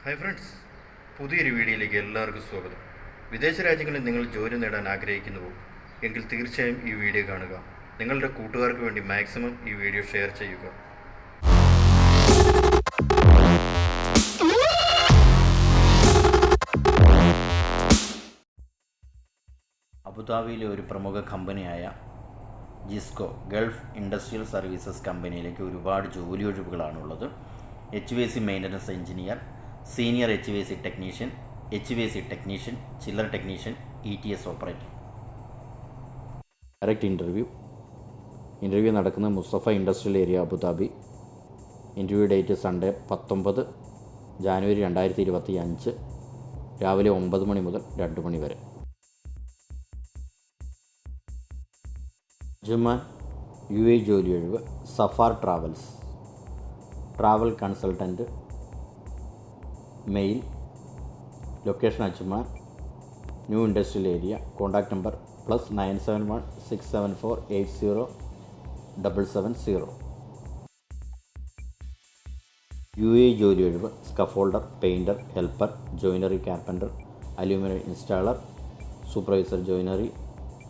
Hi friends, പുതിയൊരു വീഡിയോയിലേക്ക് എല്ലാവർക്കും സ്വാഗതം. വിദേശ രാജ്യങ്ങളിൽ നിങ്ങൾ ജോലി നേടാൻ ആഗ്രഹിക്കുന്നുവോ എങ്കിൽ തീർച്ചയായും ഈ വീഡിയോ കാണുക. നിങ്ങളുടെ കൂട്ടുകാർക്ക് വേണ്ടി മാക്സിമം ഈ വീഡിയോ ഷെയർ ചെയ്യുക. അബുദാബിയിലെ ഒരു പ്രമുഖ കമ്പനിയായ ജിസ്കോ ഗൾഫ് ഇൻഡസ്ട്രിയൽ സർവീസസ് കമ്പനിയിലേക്ക് ഒരുപാട് ജോലി ഒഴിവുകളാണുള്ളത്. HVAC maintenance engineer, senior HVAC technician, HVAC technician, chiller technician, ETS operator. Direct interview നടക്കുന്ന Mussafah industrial area, Abu Dhabi. Interview date Sunday 19 January 2025 രാവിലെ 9 മണി മുതൽ 2 മണി വരെ. അജ്മാൻ UAE ജോലി ഒഴിവ്. സഫാർ travel consultant, mail, location Ajman, new industrial area. Contact number +971 674 80 770. UAE ജോലി ഒഴിവ്. Scaffolder, painter, helper, joinery carpenter, aluminium installer, supervisor joinery,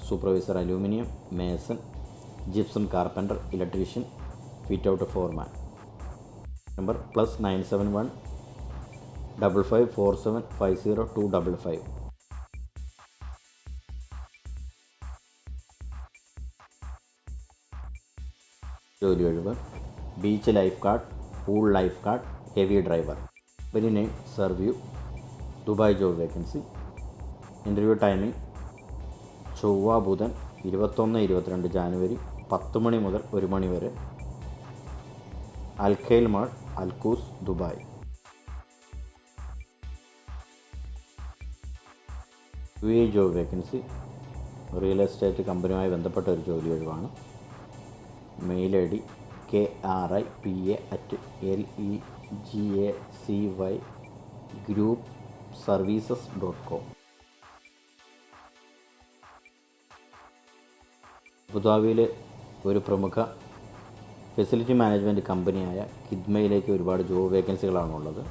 supervisor aluminium, mason, gypsum carpenter, electrician, fit out foreman. Number +971 5547 50255. ജോലി ഒഴിവ്. Beach life guard, pool life guard, heavy driver. Company name സർവ്യൂ, Dubai job vacancy. Interview timing ചൊവ്വ ബുധൻ 21-22 ജാനുവരി 10 മണി മുതൽ 1 മണി വരെ. Al Khail mall, Al Quoz, Dubai. UAE job vacancy real estate കമ്പനിയുമായി ബന്ധപ്പെട്ട ഒരു ജോലി ഒഴിവാണ്. Mail ID kripa@legacygroupservices.com. അബുദാബിയിലെ ഒരു പ്രമുഖ ഫെസിലിറ്റി മാനേജ്മെൻറ്റ് കമ്പനിയായ കിദ്മയിലേക്ക് ഒരുപാട് ജോബ് വേക്കൻസികളാണുള്ളത്.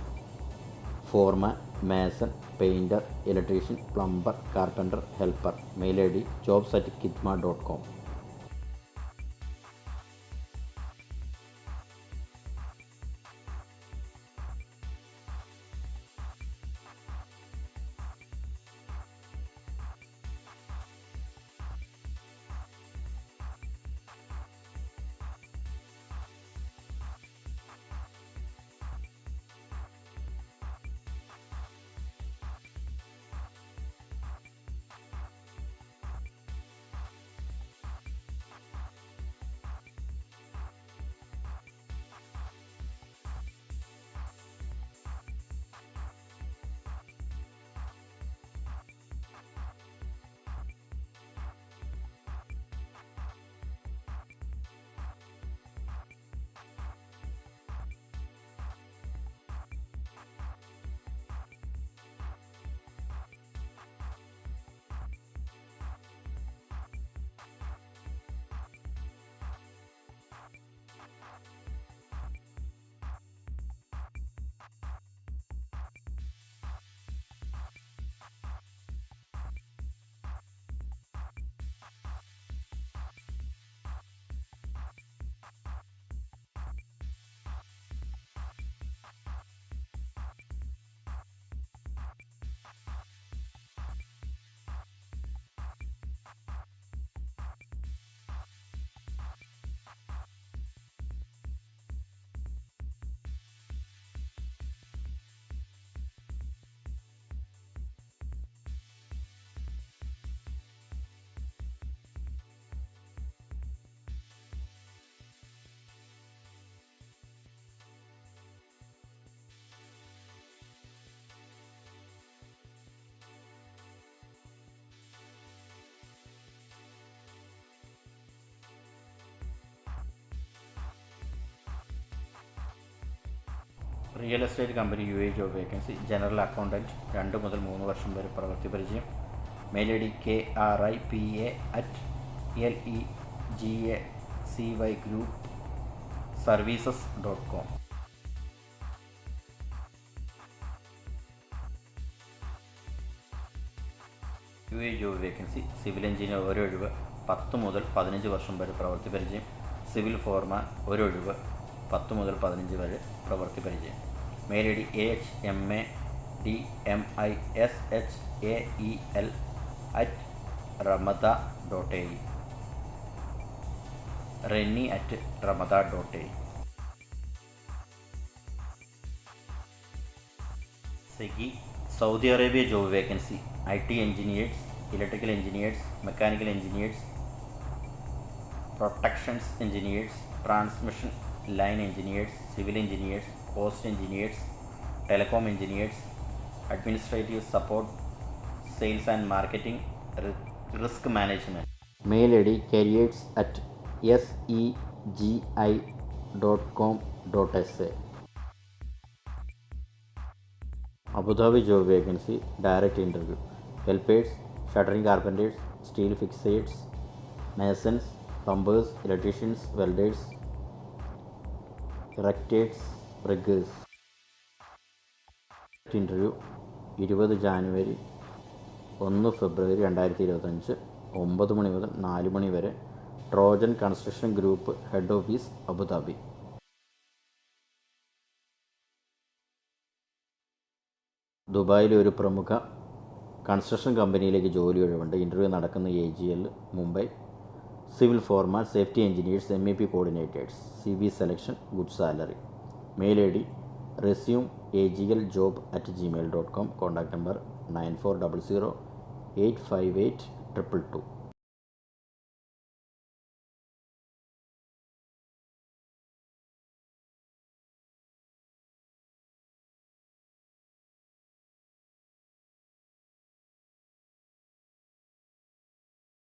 Foreman, mason, painter, electrician, plumber, carpenter, helper. Mail ID jobs@kidma.com. Real estate company UAE job vacancy. General accountant, 2 മുതൽ 3 വർഷം വരെ പ്രവൃത്തി പരിചയം. Mail ID kripa@legacygroupservices.com. QA job vacancy civil engineer ഒരൊഴിവ് 10 മുതൽ 15 വർഷം വരെ പ്രവൃത്തി പരിചയം. സിവിൽ ഫോർമാൻ ഒരൊഴിവ് 10 മുതൽ 15 വരെ പ്രവൃത്തി പരിചയം. Mail I D ahmadimshael@ramada.ai renny@ramada.ai. SEGI Saudi Arabia job vacancy IT engineers, electrical engineers, mechanical engineers, protections engineers, transmission line engineers, civil engineers, post engineers, telecom engineers, administrative support, sales and marketing, risk management. Mail I D careers@segi.com.sa. Abu Dhabi job vacancy direct interview. Helpers, shuttering carpenters, steel fixers, masons, plumbers, electricians, welders, erectors, riggers. Interview 20 January 1 February 2025 9 മണി മുതൽ 4 മണി വരെ. Trojan construction group, head office Abu Dhabi. ദുബായിലെ ഒരു പ്രമുഖ construction കമ്പനിയിലേക്ക് ജോലി ഒഴിവുണ്ട്. ഇൻ്റർവ്യൂ നടക്കുന്ന AGL Mumbai. Civil foreman, safety engineers, MEP coordinators. CV selection, good salary. Mail I D resume@agl.job@gmail.com. Contact number 9400 858 222.